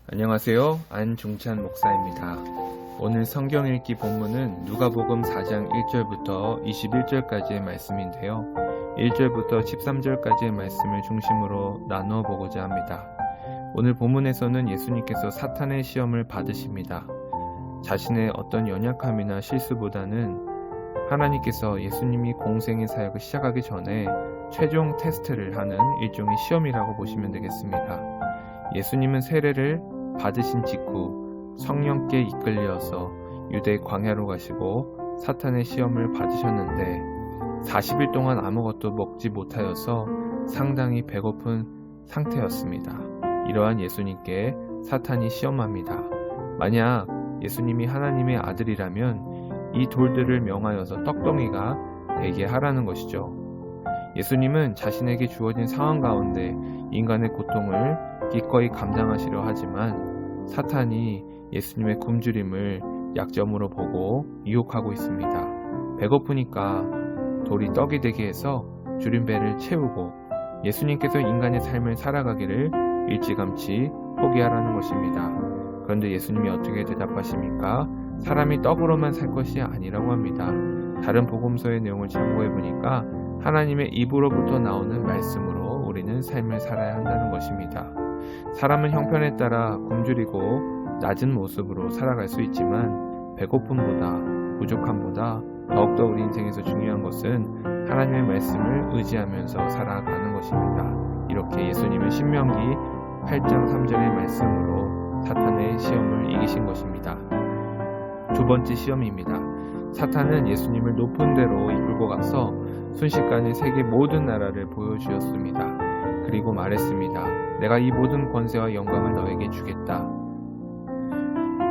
안녕하세요. 안중찬 목사입니다. 오늘 성경 읽기 본문은 누가복음 4장 1절부터 21절까지의 말씀인데요. 1절부터 13절까지의 말씀을 중심으로 나누어 보고자 합니다. 오늘 본문에서는 예수님께서 사탄의 시험을 받으십니다. 자신의 어떤 연약함이나 실수보다는 하나님께서 예수님이 공생의 사역을 시작하기 전에 최종 테스트를 하는 일종의 시험이라고 보시면 되겠습니다. 예수님은 세례를 받으신 직후 성령께 이끌려서 유대 광야로 가시고 사탄의 시험을 받으셨는데 40일 동안 아무것도 먹지 못하여서 상당히 배고픈 상태였습니다. 이러한 예수님께 사탄이 시험합니다. 만약 예수님이 하나님의 아들이라면 이 돌들을 명하여서 떡덩이가 되게 하라는 것이죠. 예수님은 자신에게 주어진 상황 가운데 인간의 고통을 기꺼이 감당하시려 하지만 사탄이 예수님의 굶주림을 약점으로 보고 유혹하고 있습니다. 배고프니까 돌이 떡이 되게 해서 주림배를 채우고 예수님께서 인간의 삶을 살아가기를 일찌감치 포기하라는 것입니다. 그런데 예수님이 어떻게 대답하십니까? 사람이 떡으로만 살 것이 아니라고 합니다. 다른 복음서의 내용을 참고해 보니까 하나님의 입으로부터 나오는 말씀으로 우리는 삶을 살아야 한다는 것입니다. 사람은 형편에 따라 굶주리고 낮은 모습으로 살아갈 수 있지만 배고픔보다 부족함보다 더욱더 우리 인생에서 중요한 것은 하나님의 말씀을 의지하면서 살아가는 것입니다. 이렇게 예수님은 신명기 8장 3절의 말씀으로 사탄의 시험을 이기신 것입니다. 두 번째 시험입니다. 사탄은 예수님을 높은 데로 이끌고 가서 순식간에 세계 모든 나라를 보여주었습니다. 그리고 말했습니다. 내가 이 모든 권세와 영광을 너에게 주겠다.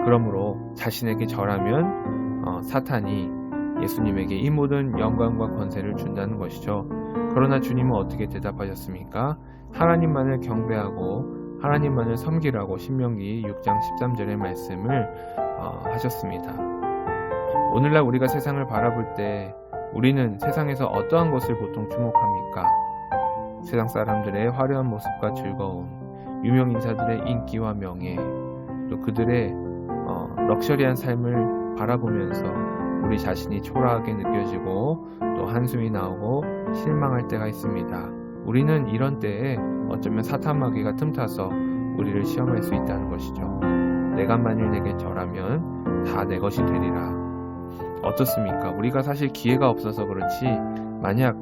그러므로 자신에게 절하면 사탄이 예수님에게 이 모든 영광과 권세를 준다는 것이죠. 그러나 주님은 어떻게 대답하셨습니까? 하나님만을 경배하고 하나님만을 섬기라고 신명기 6장 13절의 말씀을 하셨습니다. 오늘날 우리가 세상을 바라볼 때 우리는 세상에서 어떠한 것을 보통 주목합니까? 세상 사람들의 화려한 모습과 즐거움, 유명 인사들의 인기와 명예, 또 그들의 럭셔리한 삶을 바라보면서 우리 자신이 초라하게 느껴지고 또 한숨이 나오고 실망할 때가 있습니다. 우리는 이런 때에 어쩌면 사탄 마귀가 틈타서 우리를 시험할 수 있다는 것이죠. 내가 만일 내게 절하면 다 내 것이 되리라. 어떻습니까? 우리가 사실 기회가 없어서 그렇지 만약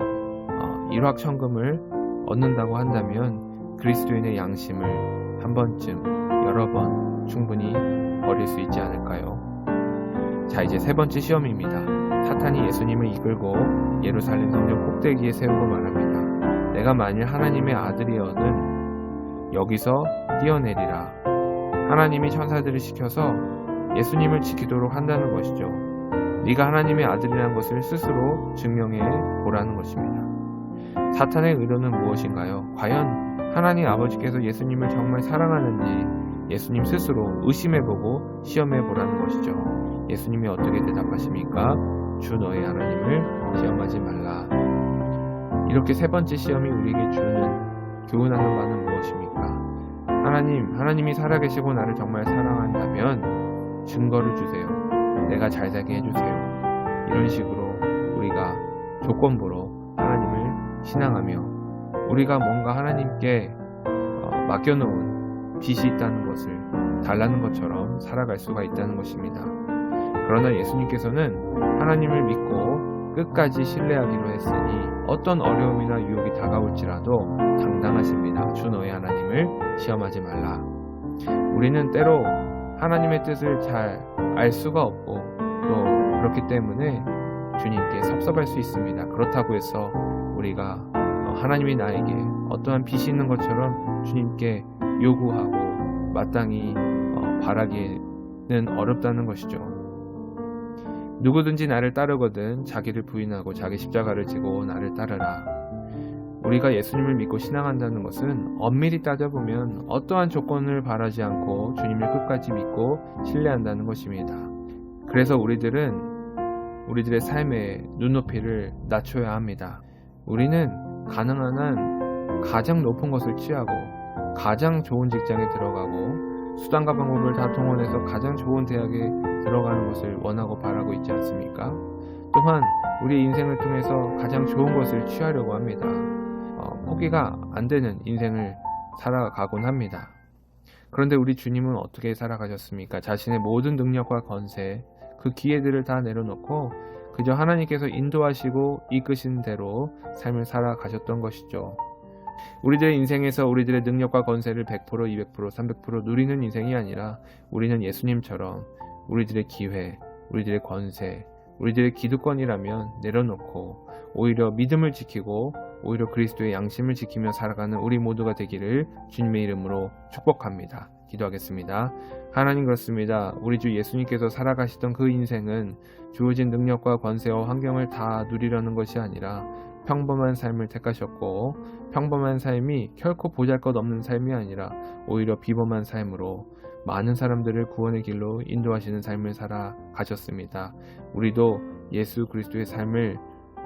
일확천금을 얻는다고 한다면 그리스도인의 양심을 한 번쯤 여러 번 충분히 버릴 수 있지 않을까요? 자, 이제 세 번째 시험입니다. 사탄이 예수님을 이끌고 예루살렘 성전 꼭대기에 세우고 말합니다. 내가 만일 하나님의 아들이어든 여기서 뛰어내리라. 하나님이 천사들을 시켜서 예수님을 지키도록 한다는 것이죠. 네가 하나님의 아들이라는 것을 스스로 증명해 보라는 것입니다. 사탄의 의도는 무엇인가요? 과연 하나님 아버지께서 예수님을 정말 사랑하는지 예수님 스스로 의심해보고 시험해보라는 것이죠. 예수님이 어떻게 대답하십니까? 주 너의 하나님을 시험하지 말라. 이렇게 세 번째 시험이 우리에게 주는 교훈하는 바는 무엇입니까? 하나님이 살아계시고 나를 정말 사랑한다면 증거를 주세요. 내가 잘 살게 해주세요. 이런 식으로 우리가 조건부로 하나님을 신앙하며 우리가 뭔가 하나님께 맡겨놓은 빚이 있다는 것을 달라는 것처럼 살아갈 수가 있다는 것입니다. 그러나 예수님께서는 하나님을 믿고 끝까지 신뢰하기로 했으니 어떤 어려움이나 유혹이 다가올지라도 당당하십니다. 주 너의 하나님을 시험하지 말라. 우리는 때로 하나님의 뜻을 잘 알 수가 없고 또 그렇기 때문에 주님께 섭섭할 수 있습니다. 그렇다고 해서 우리가 하나님이 나에게 어떠한 빚이 있는 것처럼 주님께 요구하고 마땅히 바라기는 어렵다는 것이죠. 누구든지 나를 따르거든 자기를 부인하고 자기 십자가를 지고 나를 따르라. 우리가 예수님을 믿고 신앙한다는 것은 엄밀히 따져보면 어떠한 조건을 바라지 않고 주님을 끝까지 믿고 신뢰한다는 것입니다. 그래서 우리들의 삶의 눈높이를 낮춰야 합니다. 우리는 가능한 한 가장 높은 것을 취하고 가장 좋은 직장에 들어가고 수단과 방법을 다 동원해서 가장 좋은 대학에 들어가는 것을 원하고 바라고 있지 않습니까? 또한 우리의 인생을 통해서 가장 좋은 것을 취하려고 합니다. 포기가 안 되는 인생을 살아가곤 합니다. 그런데 우리 주님은 어떻게 살아가셨습니까? 자신의 모든 능력과 권세, 그 기회들을 다 내려놓고 그저 하나님께서 인도하시고 이끄신 대로 삶을 살아가셨던 것이죠. 우리들의 인생에서 우리들의 능력과 권세를 100%, 200%, 300% 누리는 인생이 아니라 우리는 예수님처럼 우리들의 기회, 우리들의 권세, 우리들의 기득권이라면 내려놓고 오히려 믿음을 지키고 오히려 그리스도의 양심을 지키며 살아가는 우리 모두가 되기를 주님의 이름으로 축복합니다. 기도하겠습니다. 하나님, 그렇습니다. 우리 주 예수님께서 살아가시던 그 인생은 주어진 능력과 권세와 환경을 다 누리려는 것이 아니라 평범한 삶을 택하셨고, 평범한 삶이 결코 보잘것없는 삶이 아니라 오히려 비범한 삶으로 많은 사람들을 구원의 길로 인도하시는 삶을 살아가셨습니다. 우리도 예수 그리스도의 삶을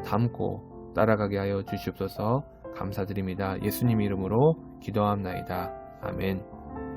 담고 따라가게 하여 주시옵소서. 감사드립니다. 예수님 이름으로 기도합나이다. 아멘.